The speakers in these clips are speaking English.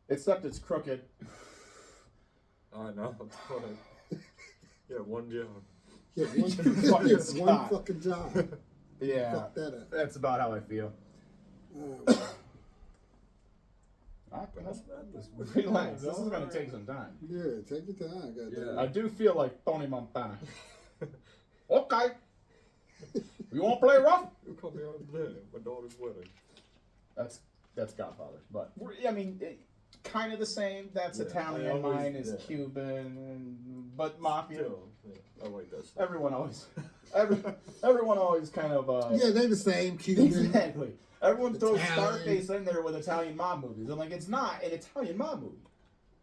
Except it's crooked. I know. Yeah, one job. Yeah, one fucking job. Yeah, Fuck that up. that's about how I feel. Relax. This is gonna take some time. Yeah, take your time, goddamn. I do feel like Tony Montana. Okay. You want to play rough? You call me on the day, my daughter's wedding. That's Godfather, but I mean, kind of the same. That's Italian. Mine is Cuban, but mafia. Still, I like that stuff. Everyone always kind of. Yeah, they're the same. Cuban. Exactly. Everyone throws Italian. Scarface in there with Italian mob movies. I'm like, it's not an Italian mob movie.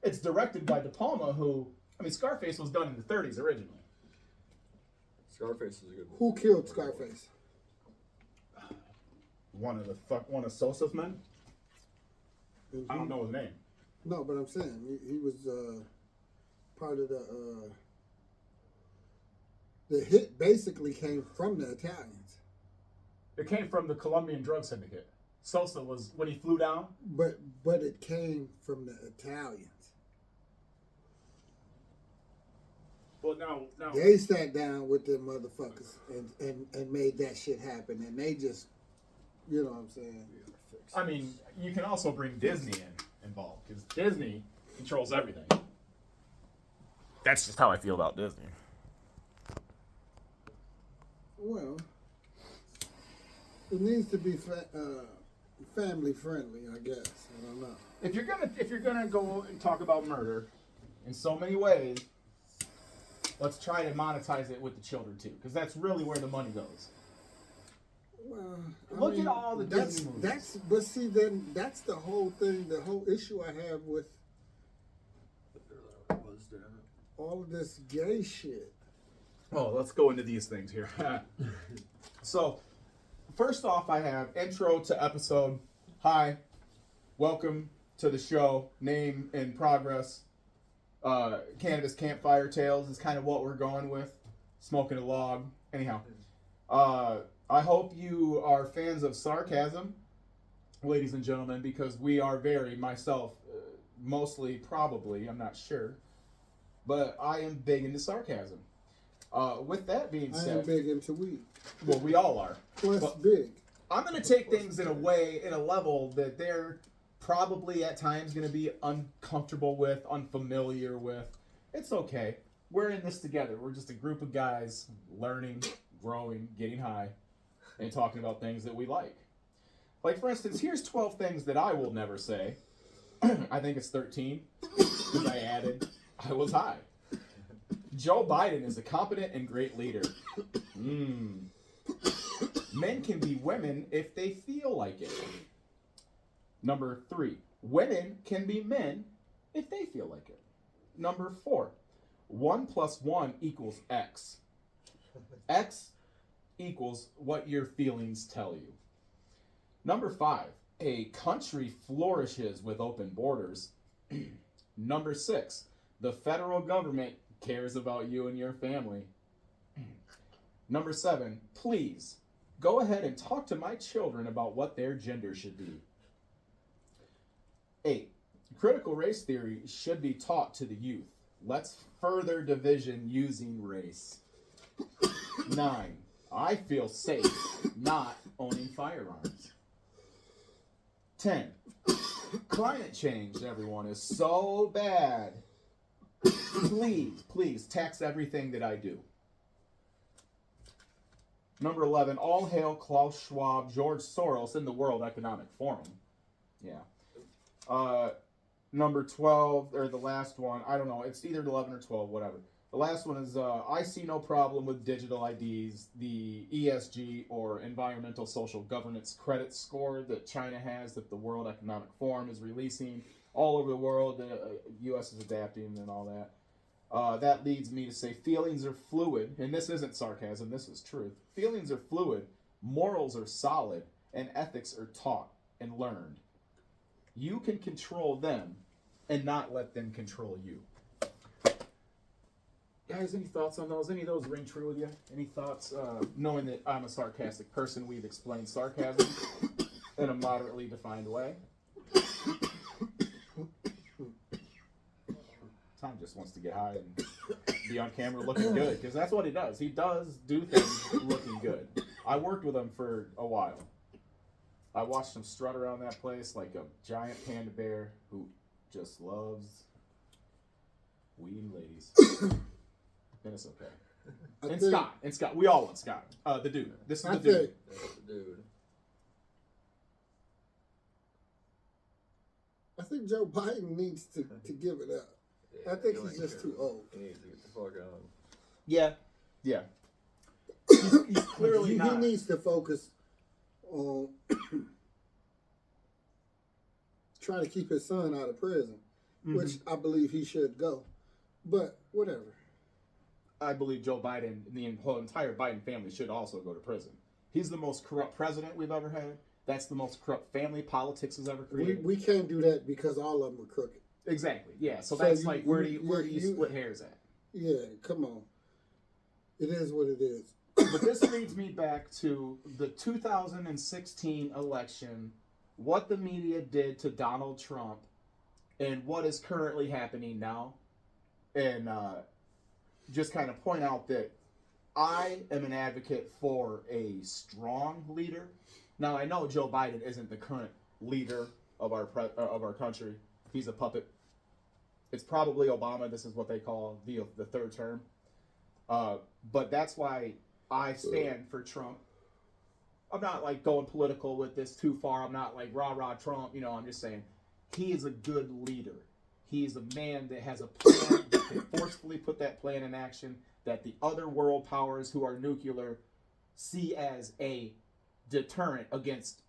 It's directed by De Palma, who, I mean, Scarface was done in the 30s originally. Scarface is a good one. Who killed Scarface? One of Sosa's men? I don't know his name. No, but I'm saying he was part of the hit. Basically, came from the Italians. It came from the Colombian drug syndicate. Sosa was, when he flew down. But it came from the Italians. Well, now They sat down with them motherfuckers and made that shit happen, and they just, you know what I'm saying? I mean, you can also bring Disney involved, because Disney controls everything. That's just how I feel about Disney. Well, it needs to be family friendly, I guess. I don't know. If you're gonna go and talk about murder in so many ways, let's try to monetize it with the children too, because that's really where the money goes. Well, Look at all the Disney movies. But see, then that's the whole thing. The whole issue I have with all of this gay shit. Oh, let's go into these things here. So, first off, I have intro to episode. Hi, welcome to the show. Name in progress. Cannabis Campfire Tales is kind of what we're going with. Smoking a log. Anyhow, I hope you are fans of sarcasm, ladies and gentlemen, because we are myself, mostly, probably, I'm not sure, but I am big into sarcasm. With that being said, I am big into weed. Well, we all are. Plus but big. I'm going to take things in a level that they're probably at times going to be uncomfortable with, unfamiliar with. It's okay. We're in this together. We're just a group of guys learning, growing, getting high, and talking about things that we like. Like, for instance, here's 12 things that I will never say. I think it's 13, because I added, I was high. Joe Biden is a competent and great leader. Men can be women if they feel like it. Number 3, women can be men if they feel like it. Number 4, 1 + 1 = X. X equals what your feelings tell you. Number 5, a country flourishes with open borders. Number 6, the federal government cares about you and your family. Number 7, please go ahead and talk to my children about what their gender should be. 8, critical race theory should be taught to the youth. Let's further division using race. 9, I feel safe not owning firearms. 10, climate change, everyone, is so bad. Please tax everything that I do. Number 11, all hail Klaus Schwab, George Soros, and the World Economic Forum. Yeah. Number 12, or the last one, I don't know, it's either 11 or 12, whatever. The last one is, I see no problem with digital IDs, the ESG, or Environmental Social Governance credit score that China has, that the World Economic Forum is releasing all over the world, the U.S. is adapting and all that. That leads me to say feelings are fluid, and this isn't sarcasm, this is truth. Feelings are fluid, morals are solid, and ethics are taught and learned. You can control them and not let them control you. Guys, any thoughts on those? Any of those ring true with you? Any thoughts? Knowing that I'm a sarcastic person, we've explained sarcasm in a moderately defined way. time just wants to get high and be on camera looking good, because that's what he does. He does do things looking good. I worked with him for a while. I watched him strut around that place like a giant panda bear who just loves weed and ladies. And it's okay. And Scott. We all want Scott. The dude. This is the dude. That's the dude. I think Joe Biden needs to give it up. Yeah, I think he he's ain't just care. too old. He needs to get the fuck out. Yeah. He's clearly He not. needs to focus on trying to keep his son out of prison, which I believe he should go. But whatever. I believe Joe Biden and the whole entire Biden family should also go to prison. He's the most corrupt president we've ever had. That's the most corrupt family politics has ever created. We can't do that because all of them are crooked. Exactly. Yeah. So So that's you- like where do you- you split hairs at? Yeah, come on. It is what it is. But this leads me back to the 2016 election, what the media did to Donald Trump, and what is currently happening now. And just kind of point out that I am an advocate for a strong leader. Now, I know Joe Biden isn't the current leader of our country. He's a puppet. It's probably Obama. This is what they call the third term. But that's why I stand for Trump. I'm not like going political with this too far. I'm not like rah Trump. You know, I'm just saying he is a good leader. He is a man that has a plan that can forcefully put that plan in action, that the other world powers who are nuclear see as a deterrent against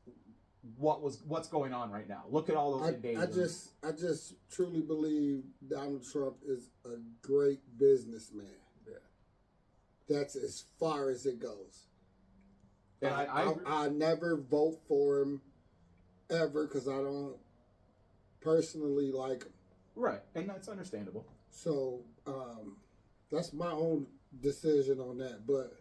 what's going on right now. Look at all those invasions. I just truly believe Donald Trump is a great businessman. Yeah. That's as far as it goes. And I never vote for him ever because I don't personally like him. Right, and that's understandable. So that's my own decision on that. But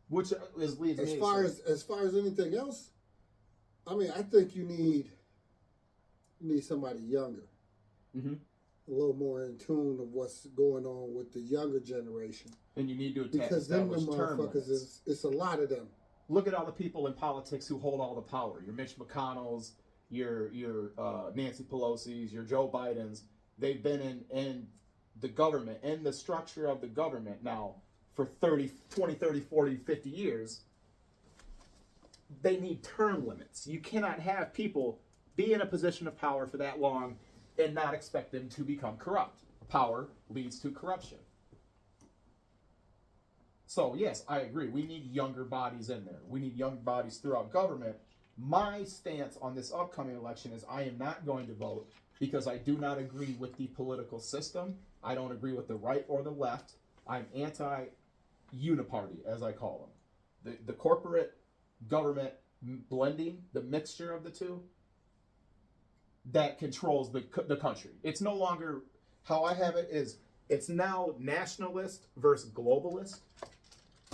Which leads as me far to as anything else, I mean, I think you need somebody younger, Mhm. a little more in tune of what's going on with the younger generation. and you need to Because them establish term motherfuckers limits. it's a lot of them. Look at all the people in politics who hold all the power. Your Mitch McConnells, your Nancy Pelosi's, your Joe Bidens. They've been in the government, in the structure of the government now for 20, 30, 40, 50 years. They need term limits. You cannot have people be in a position of power for that long and not expect them to become corrupt. Power leads to corruption. So, yes, I agree. We need younger bodies in there. We need young bodies throughout government. My stance on this upcoming election is I am not going to vote because I do not agree with the political system. I don't agree with the right or the left. I'm anti-uniparty, as I call them. The corporate government blending, the mixture of the two, that controls the country. It's no longer, how I have it is, it's now nationalist versus globalist.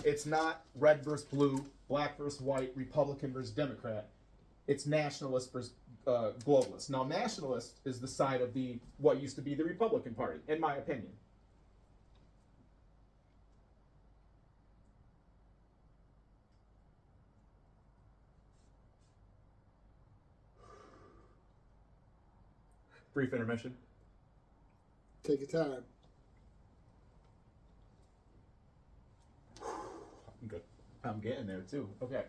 It's not red versus blue, black versus white, Republican versus Democrat. It's nationalist versus globalist. Now, nationalist is the side of what used to be the Republican Party, in my opinion. Brief intermission. Take your time. I'm good. I'm getting there too. Okay.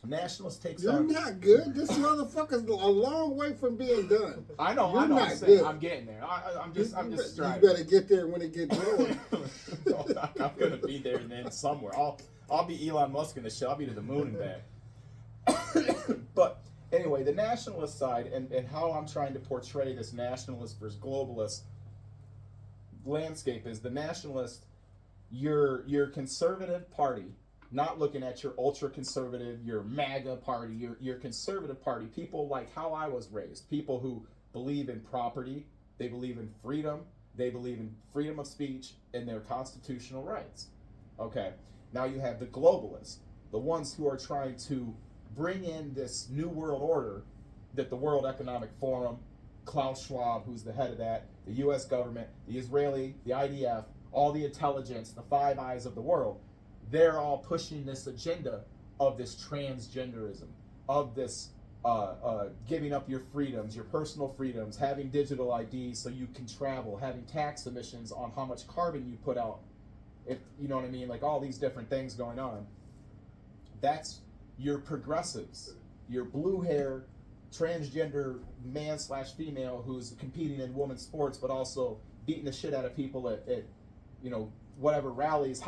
Nationalist takes You're on. not good. This motherfucker's a long way from being done. I know. You're I know. not I'm saying good. I'm getting there. I'm just You striving. better get there when it gets going. I'm gonna be there and then somewhere. I'll be Elon Musk in the show. I'll be to the moon and back. But anyway, the nationalist side and how I'm trying to portray this nationalist versus globalist landscape is the nationalist. Your conservative party, not looking at your ultra conservative, your MAGA party, your conservative party, people like how I was raised, people who believe in property, they believe in freedom, they believe in freedom of speech and their constitutional rights. Okay, now you have the globalists, the ones who are trying to bring in this new world order that the World Economic Forum, Klaus Schwab, who's the head of that, the U.S. government, the Israeli, the IDF, all the intelligence, the Five Eyes of the world, they're all pushing this agenda of this transgenderism, of this giving up your freedoms, your personal freedoms, having digital IDs so you can travel, having tax emissions on how much carbon you put out, if you know what I mean, like all these different things going on. That's your progressives, your blue hair, transgender man/female who's competing in women's sports, but also beating the shit out of people at you know, whatever rallies,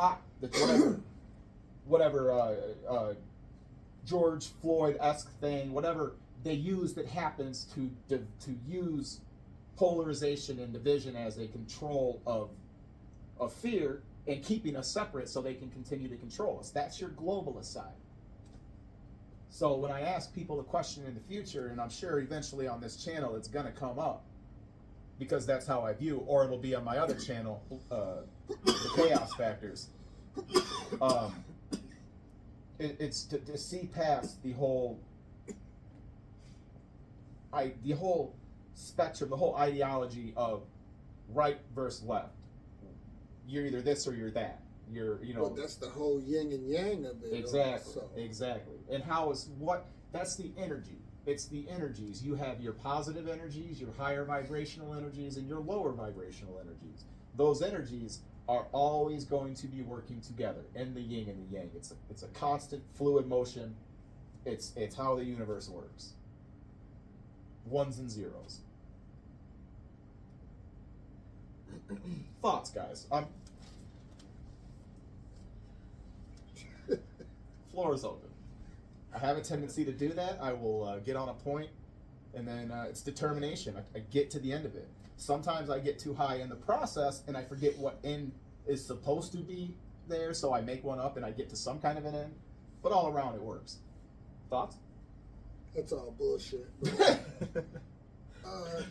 whatever George Floyd-esque thing, whatever they use that happens to use polarization and division as a control of fear and keeping us separate so they can continue to control us. That's your globalist side. So when I ask people a question in the future, and I'm sure eventually on this channel it's gonna come up, because that's how I view, or it'll be on my other channel, the Chaos Factors. It's to see past the whole spectrum, the whole ideology of right versus left. You're either this or you're that. Well, that's the whole yin and yang of it. Exactly, exactly. And that's the energy. It's the energies. You have your positive energies, your higher vibrational energies, and your lower vibrational energies. Those energies are always going to be working together in the yin and the yang. It's a constant fluid motion. It's how the universe works. Ones and zeros. Thoughts, guys. Floor is open. I have a tendency to do that. I will get on a point, and then it's determination. I get to the end of it. Sometimes I get too high in the process, and I forget what end is supposed to be there, so I make one up, and I get to some kind of an end. But all around, it works. Thoughts? That's all bullshit.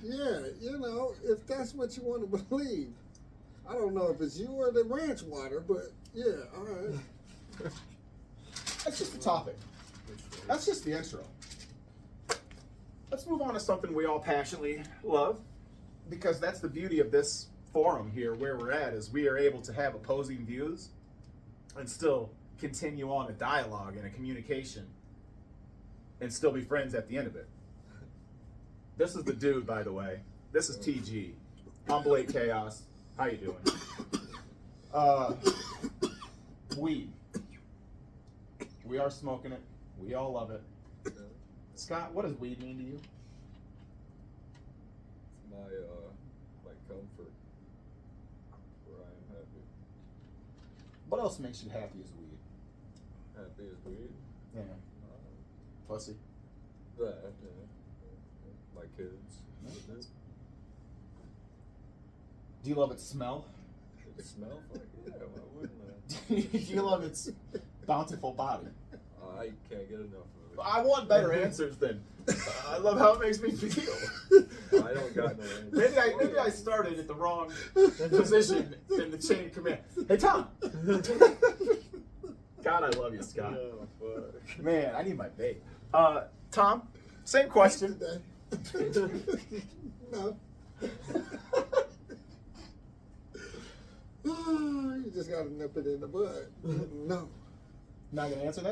Yeah, you know, if that's what you want to believe. I don't know if it's you or the ranch water, but yeah, all right. That's just the topic. That's just the intro. Let's move on to something we all passionately love, because that's the beauty of this forum here where we're at, is we are able to have opposing views and still continue on a dialogue and a communication and still be friends at the end of it. This is the dude, by the way. This is TG. I'm BlakeChaos. How you doing? Weed. We are smoking it. We all love it. Scott, what does weed mean to you? It's my comfort, where I am happy. What else makes you happy as weed? Happy as weed? Yeah. Pussy. That, yeah. My kids. Yeah. Do you love its smell? It smells like it. Yeah, why wouldn't Do you love its bountiful body? I can't get enough of it. I want better answers then. I love how it makes me feel. I don't got no answer. Maybe I started at the wrong position in the chain of command. Hey, Tom. God, I love you, Scott. Oh, fuck. Man, I need my vape. Tom, same question. No. You just gotta nip it in the bud. No. Not gonna answer that?